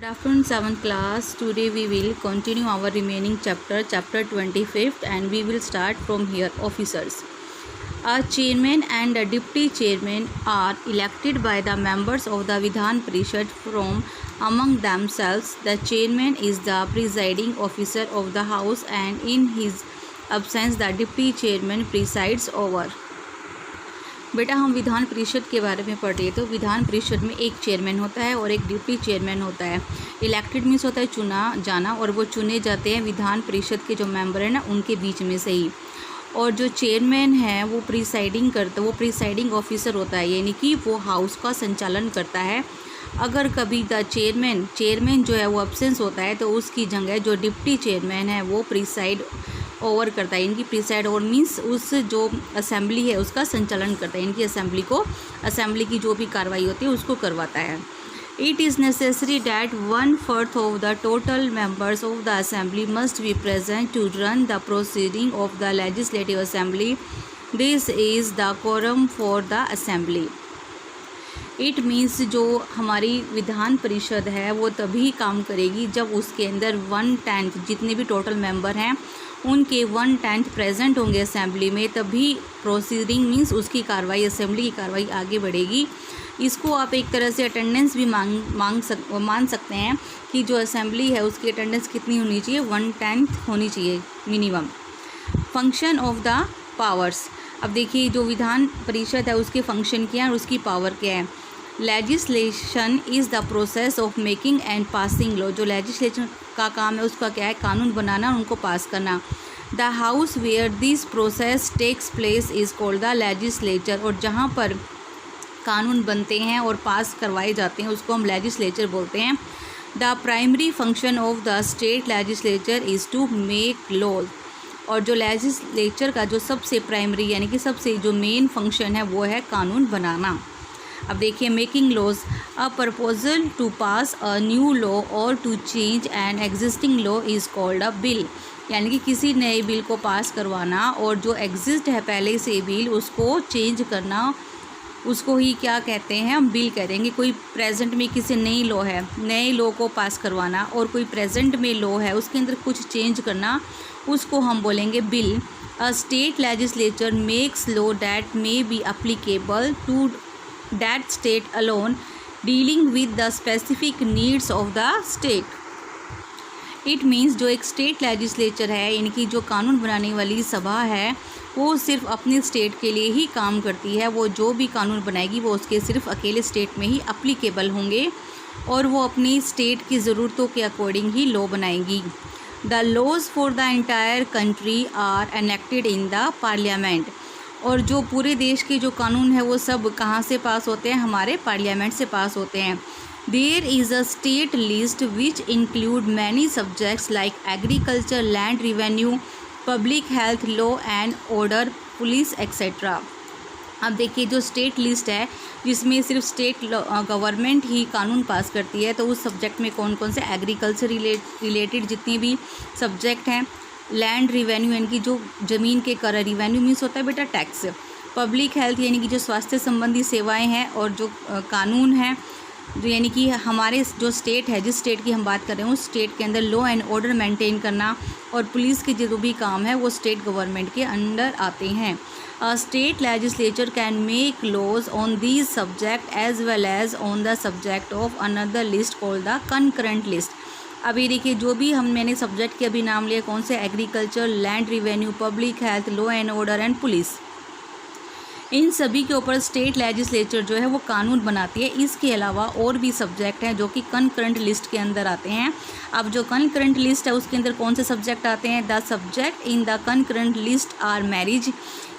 Good afternoon, 7th class. Today we will continue our remaining chapter 25th, and we will start from here. Officers. A chairman and a deputy chairman are elected by the members of the Vidhan Parishad from among themselves. The chairman is the presiding officer of the house, and in his absence the deputy chairman presides over. बेटा हम विधान परिषद के बारे में पढ़ रहे हैं। तो विधान परिषद में एक चेयरमैन होता है और एक डिप्टी चेयरमैन होता है। इलेक्टेड मीन्स होता है चुना जाना, और वो चुने जाते हैं विधान परिषद के जो मेंबर हैं ना उनके बीच में से ही। और जो चेयरमैन है वो प्रिसाइडिंग ऑफिसर होता है, यानी कि वो हाउस का संचालन करता है। अगर कभी द चेयरमैन जो है वो एब्सेंस होता है तो उसकी जगह जो डिप्टी चेयरमैन है वो प्रिसाइड ओवर करता है। इनकी प्रिसाइड ओवर मीन्स उस जो असेंबली है उसका संचालन करता है। इनकी असेंबली की जो भी कार्रवाई होती है उसको करवाता है। It is necessary that 1/4 of the total members of the assembly must be present to run the proceeding of the legislative assembly. This is the quorum for the assembly. It means जो हमारी विधान परिषद है वो तभी काम करेगी जब उसके अंदर 1/10 जितने भी टोटल मेंबर हैं उनके 1/10 प्रेजेंट होंगे असेंबली में, तभी प्रोसीडिंग मीन्स उसकी कार्रवाई, असेंबली की कार्रवाई आगे बढ़ेगी। इसको आप एक तरह से अटेंडेंस भी मान सकते हैं कि जो असेंबली है उसकी अटेंडेंस कितनी होनी चाहिए, 1/10 होनी चाहिए minimum. Function of the powers. अब देखिए जो विधान परिषद है उसके फंक्शन क्या है और उसकी पावर क्या है। Legislation is the process of making and passing law. जो लेजिस्लेशन का काम है उसका क्या है, कानून बनाना और उनको पास करना। The house where this process takes place is called the legislature. और जहाँ पर कानून बनते हैं और पास करवाए जाते हैं उसको हम लेजिस्लेचर बोलते हैं। The primary function of the state legislature is to make laws. और जो लेजिस्लेचर का जो सबसे प्राइमरी यानी कि सबसे जो मेन फंक्शन है वो है कानून बनाना। अब देखिए making laws. A proposal to pass a new law और to change an existing law is called a bill. यानी कि किसी नए बिल को पास करवाना और जो एग्जिस्ट है पहले से बिल उसको चेंज करना, उसको ही क्या कहते हैं, हम बिल करेंगे। कोई प्रेजेंट में किसी नई लॉ है, नए लॉ को पास करवाना, और कोई प्रेजेंट में लॉ है उसके अंदर कुछ चेंज करना, उसको हम बोलेंगे bill. A state legislature makes law that may be applicable to that state alone, dealing with the specific needs of the state. It means जो एक स्टेट लेजिस्लेचर है यानी कि जो कानून बनाने वाली सभा है वो सिर्फ अपनी स्टेट के लिए ही काम करती है। वो जो भी कानून बनाएगी वो उसके सिर्फ अकेले स्टेट में ही अप्लीकेबल होंगे और वो अपनी स्टेट की ज़रूरतों के अकॉर्डिंग ही लॉ बनाएगी। The laws for the entire country are enacted in the parliament. और जो पूरे देश के जो कानून है वो सब कहाँ से पास होते हैं, हमारे पार्लियामेंट से पास होते हैं। There is a state list which include many subjects like agriculture, land revenue, public health, law and order, police etcetera. अब देखिए जो स्टेट लिस्ट है जिसमें सिर्फ स्टेट गवर्नमेंट ही कानून पास करती है, तो उस सब्जेक्ट में कौन कौन से एग्रीकल्चर रिलेटेड जितनी भी सब्जेक्ट हैं, लैंड रिवेन्यू यानी कि जो ज़मीन के कर, रिवेन्यू मीन्स होता है बेटा टैक्स, पब्लिक हेल्थ यानी कि जो स्वास्थ्य संबंधी सेवाएं हैं, और जो कानून है जो यानी कि हमारे जो स्टेट है, जिस स्टेट की हम बात कर रहे हैं उस स्टेट के अंदर लॉ एंड ऑर्डर मेंटेन करना, और पुलिस के जो भी काम है वो स्टेट गवर्नमेंट के अंडर आते हैं। State legislature can make laws on these subject as well as on the subject of another list called the concurrent list. अभी देखिए जो भी मैंने सब्जेक्ट के अभी नाम लिए कौन से, agriculture, land revenue, public health, law and order and police, इन सभी के ऊपर स्टेट लेजिस्लेचर जो है वो कानून बनाती है। इसके अलावा और भी सब्जेक्ट हैं जो कि कंकरेंट लिस्ट के अंदर आते हैं। अब जो कंकरेंट लिस्ट है उसके अंदर कौन से सब्जेक्ट आते हैं, the subject in the concurrent list are marriage,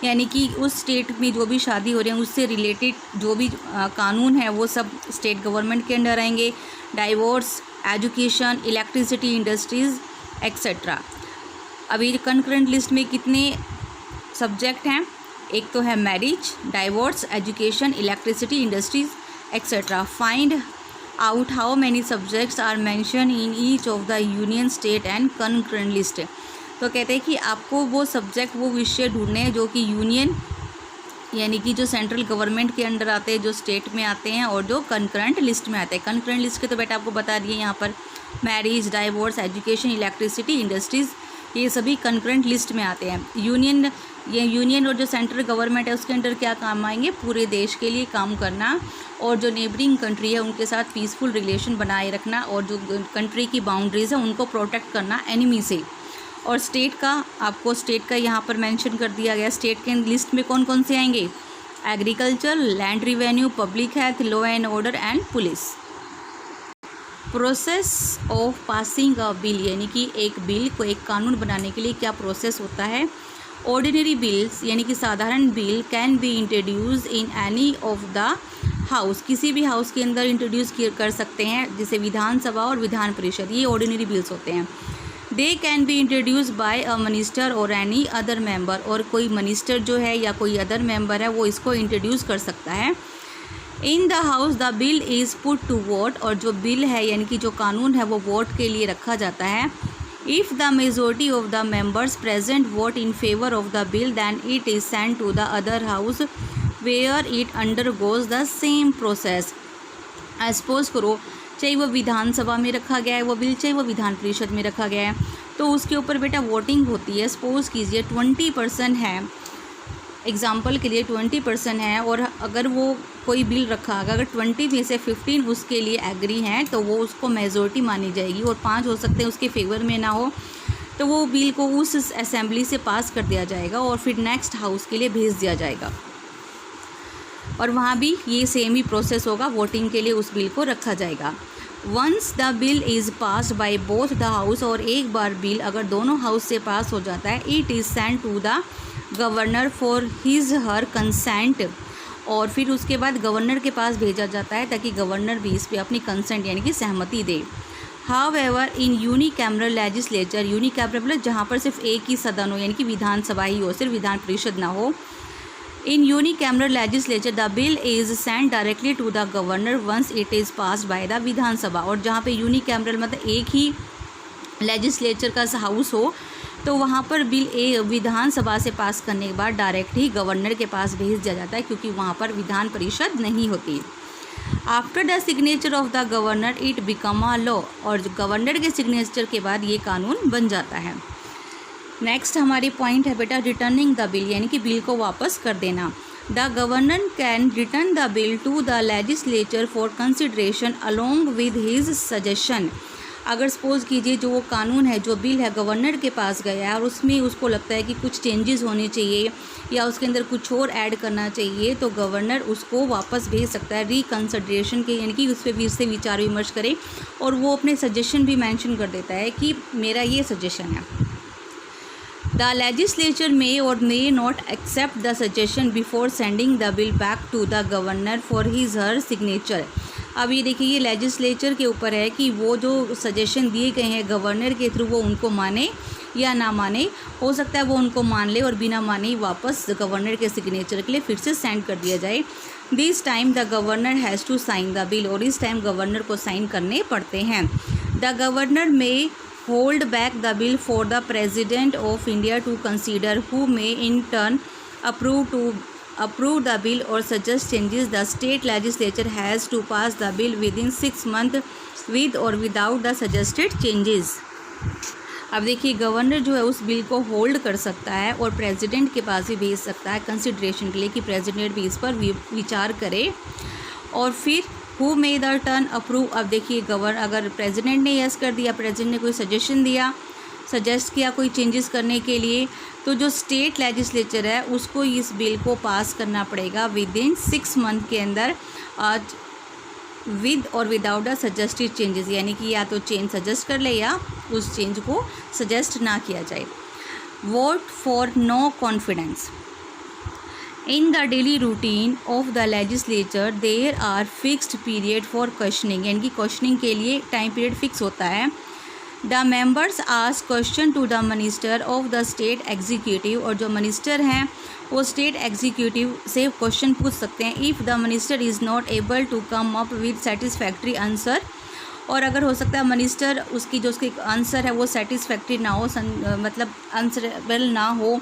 यानी कि उस स्टेट में जो भी शादी हो रही है उससे रिलेटेड जो भी कानून है वो सब स्टेट गवर्नमेंट के अंडर आएंगे। Divorce, education, electricity, industries etcetera. अभी कंकरेंट लिस्ट में कितने सब्जेक्ट हैं, एक तो है marriage, divorce, education, electricity, industries etcetera. Find out how many subjects are mention in each of the union, state and concurrent list. तो कहते हैं कि आपको वो सब्जेक्ट, वो विषय ढूंढने हैं जो कि यूनियन यानी कि जो सेंट्रल गवर्नमेंट के अंडर आते हैं, जो स्टेट में आते हैं, और जो कंकरेंट लिस्ट में आते हैं। कंकरेंट लिस्ट के तो बेटा आपको बता दिए यहाँ पर, marriage, divorce, education, electricity, industries, ये सभी कंकरेंट लिस्ट में आते हैं। यूनियन और जो सेंट्रल गवर्नमेंट है उसके अंडर क्या काम आएंगे, पूरे देश के लिए काम करना, और जो नेबरिंग कंट्री है उनके साथ पीसफुल रिलेशन बनाए रखना, और जो कंट्री की बाउंड्रीज़ है उनको प्रोटेक्ट करना एनिमी से। और स्टेट का, आपको स्टेट का यहाँ पर मेंशन कर दिया गया। स्टेट के लिस्ट में कौन कौन से आएंगे, agriculture, land revenue, public health, law and order and police. Process of passing a bill, यानी कि एक बिल को, एक कानून बनाने के लिए क्या प्रोसेस होता है। ऑर्डिनरी बिल्स यानी कि साधारण bill can be introduce in any of the house, किसी भी हाउस के अंदर इंट्रोड्यूस कर सकते हैं, जैसे विधानसभा और विधान परिषद, ये ऑर्डिनरी बिल्स होते हैं। They can be introduce by a minister और एनी अदर मेंबर, और कोई मिनिस्टर जो है या कोई अदर मेंबर है वो इसको इंट्रोड्यूस कर सकता है। In the house the bill is put to vote, और जो बिल है यानी कि जो कानून है वो वोट के लिए रखा जाता है। If the majority of the members present vote in favour of the bill then it is send to the other house where it undergoes the same process. Suppose करो, चाहे वो विधानसभा में रखा गया है वो बिल, चाहे वो विधान परिषद में रखा गया है, तो उसके ऊपर बेटा वोटिंग होती है। सपोज कीजिए 20% है, एग्जाम्पल के लिए 20% है, और अगर वो कोई बिल रखा, अगर 20 में से 15 उसके लिए एग्री हैं तो वो उसको मेजॉरिटी मानी जाएगी, और 5 हो सकते हैं उसके फेवर में ना हो, तो वो बिल को उस असेंबली से पास कर दिया जाएगा और फिर नेक्स्ट हाउस के लिए भेज दिया जाएगा। और वहाँ भी ये सेम ही प्रोसेस होगा, वोटिंग के लिए उस बिल को रखा जाएगा। Once the bill is passed by both the house, और एक बार बिल अगर दोनों हाउस से पास हो जाता है, it is send to the governor for his her consent, और फिर उसके बाद गवर्नर के पास भेजा जाता है ताकि गवर्नर भी इस पर अपनी कंसेंट यानी कि सहमति दे। However in unicameral legislature, unicameral मतलब जहाँ पर सिर्फ एक ही सदन हो यानी कि विधानसभा ही हो, सिर्फ विधान परिषद ना हो। In unicameral legislature the bill is send directly to the governor once it is passed by the Vidhansabha, और जहाँ पे यूनिकैमरल मतलब एक ही लेजिस्लेचर का हाउस हो तो वहाँ पर बिल विधानसभा से पास करने के बाद डायरेक्ट ही गवर्नर के पास भेज दिया जाता है, क्योंकि वहाँ पर विधान परिषद नहीं होती। After the signature of the governor it become a law, और गवर्नर के सिग्नेचर के बाद ये कानून बन जाता है। नेक्स्ट हमारी पॉइंट है बेटा रिटर्निंग द बिल, यानी कि बिल को वापस कर देना। The governor can return the bill to the legislature for consideration along with his suggestion. अगर सपोज कीजिए जो वो कानून है, जो बिल है, गवर्नर के पास गया है और उसमें उसको लगता है कि कुछ चेंजेस होने चाहिए या उसके अंदर कुछ और ऐड करना चाहिए, तो गवर्नर उसको वापस भेज सकता है रिकंसिडरेशन के, यानी कि उस पर फिर से विचार विमर्श करे, और वो अपने सजेशन भी मेंशन कर देता है कि मेरा ये सजेशन है। द लेजिस्लेचर मे और may not accept the suggestion before sending the bill back to the governor for his her signature. अब ये देखिए, ये लेजिस्लेचर के ऊपर है कि वो जो सजेशन दिए गए हैं गवर्नर के थ्रू वो उनको माने या ना माने। हो सकता है वो उनको मान ले और बिना माने ही वापस गवर्नर के सिग्नेचर के लिए फिर से सेंड कर दिया जाए। This time the governor has to sign the bill, और इस टाइम गवर्नर को साइन करने पड़ते हैं। The governor may hold back the bill for the President of India to consider, who may in turn approve the bill or suggest changes. The state legislature has to pass the bill within 6 months with or without the suggested changes. अब देखिए, governor जो है उस bill को hold कर सकता है और प्रेसिडेंट के पास भी भेज सकता है कंसिडरेशन के लिए कि प्रेसिडेंट भी इस पर विचार करे, और फिर who may the turn approve. अब देखिए, अगर प्रेसिडेंट ने यस कर दिया, प्रेसिडेंट ने कोई सजेशन दिया, सजेस्ट किया कोई चेंजेस करने के लिए, तो जो स्टेट लेजिस्लेचर है उसको इस बिल को पास करना पड़ेगा विद इन 6 मंथ के अंदर, विद और विदाउट द सजेस्टेड चेंजेस, यानी कि या तो चेंज सजेस्ट कर ले या उस चेंज को सजेस्ट ना किया जाए। Vote for no confidence. In the daily routine of the legislature there are fixed period for questioning, यानी कि क्वेश्चनिंग के लिए टाइम पीरियड फिक्स होता है। The members ask question to the minister of the state executive, और जो minister हैं वो स्टेट एग्जीक्यूटिव से क्वेश्चन पूछ सकते हैं। If the minister is not able to come up with satisfactory answer, और अगर हो सकता है मिनिस्टर उसकी जो उसकी आंसर है वो सेटिस्फैक्ट्री ना हो, मतलब आंसरेबल ना हो,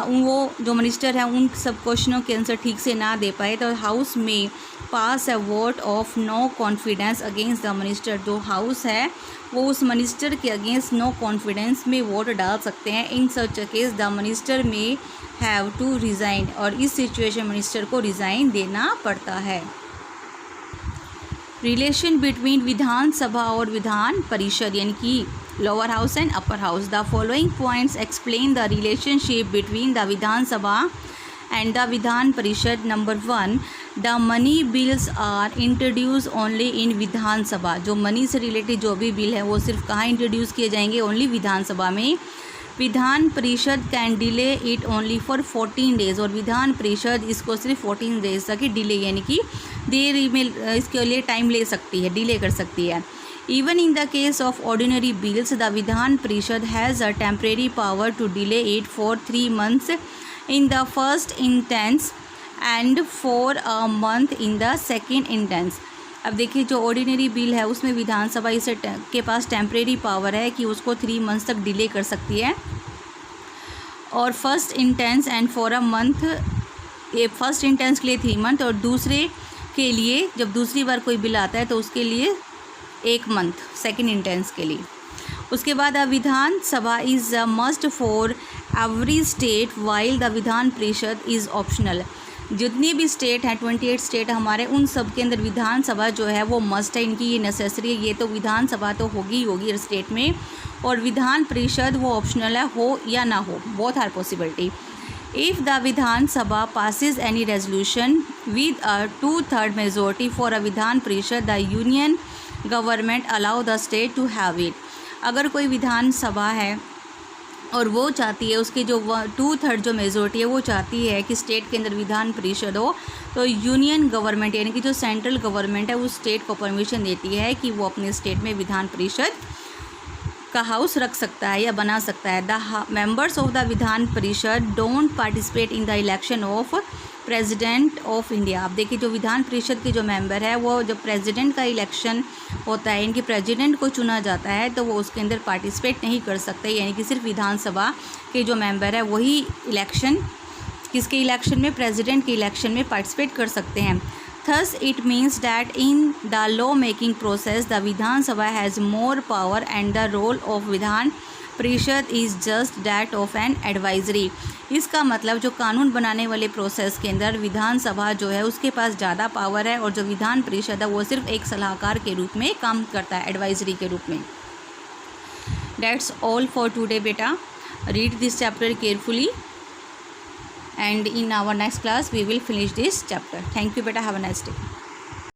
वो जो मिनिस्टर है उन सब क्वेश्चनों के आंसर ठीक से ना दे पाए, तो हाउस में pass a vote of no confidence against the minister. जो हाउस है वो उस मिनिस्टर के अगेंस्ट नो कॉन्फिडेंस में वोट डाल सकते हैं। In such case the minister may have to resign, और इस सिचुएशन मिनिस्टर को रिज़ाइन देना पड़ता है। रिलेशन बिटवीन विधानसभा और विधान परिषद यानी कि lower house and upper house. The following points explain the relationship between the Vidhansabha and the Vidhan Parishad. Number 1, the money bills are introduce only in Vidhansabha. जो मनी से रिलेटेड जो भी बिल है वो सिर्फ कहाँ इंट्रोड्यूस किए जाएंगे? ओनली विधानसभा में। Vidhan Parishad can delay it only for 14 days, और विधान परिषद इसको सिर्फ 14 डेज तक ही डिले यानी कि देर में इसके लिए टाइम ले सकती है, डिले कर सकती है। Even in the case of ordinary bills the Vidhan Parishad has a temporary power to delay it for 3 months in the first instance and for a month in the second instance। अब देखिए जो ordinary bill है उसमें विधानसभा इसे के पास temporary power है कि उसको 3 months तक डिले कर सकती है, और first intense and for a month, ये फर्स्ट इंटेंस के लिए 3 month और दूसरे के लिए जब दूसरी बार कोई बिल आता है तो उसके लिए 1 month सेकेंड इंटेंस के लिए। उसके बाद Vidhansabha is a must for every state while the Vidhan Parishad is optional. जितनी भी स्टेट हैं 28 स्टेट हमारे, उन सब के अंदर विधानसभा जो है वो मस्ट है, इनकी ये नेसेसरी है। ये तो विधानसभा तो होगी ही होगी हर स्टेट में, और विधान परिषद वो ऑप्शनल है, हो या ना हो, both are possibility. If the Vidhan Sabha passes any resolution with a 2/3 majority for a Vidhan Parishad, the union government allow the state to have it। अगर कोई विधानसभा है और वो चाहती है, उसकी जो 2/3 जो मेजोरिटी है वो चाहती है कि स्टेट के अंदर विधान परिषद हो, तो यूनियन गवर्नमेंट यानी कि जो सेंट्रल गवर्नमेंट है उस स्टेट को परमिशन देती है कि वो अपने स्टेट में विधान परिषद का हाउस रख सकता है या बना सकता है। The members of the Vidhan परिषद don't participate in the election of president of India. अब देखिए जो विधान परिषद के जो मेंबर है वो जब प्रेसिडेंट का इलेक्शन होता है, इनके प्रेसिडेंट को चुना जाता है, तो वो उसके अंदर पार्टिसिपेट नहीं कर सकते, यानी कि सिर्फ विधानसभा के जो मेंबर है वही इलेक्शन, किसके इलेक्शन में? प्रेसिडेंट के इलेक्शन में पार्टिसिपेट कर सकते हैं। Thus it means that in the law making process the Vidhan Sabha has more power and the role of Vidhan परिषद is just that of an advisory. इसका मतलब जो कानून बनाने वाले प्रोसेस के अंदर विधानसभा जो है उसके पास ज़्यादा पावर है, और जो विधान परिषद है वो सिर्फ एक सलाहकार के रूप में काम करता है, एडवाइजरी के रूप में। That's all for today beta. Read this chapter carefully and in our next class we will finish this chapter. Thank you beta. Have a nice day.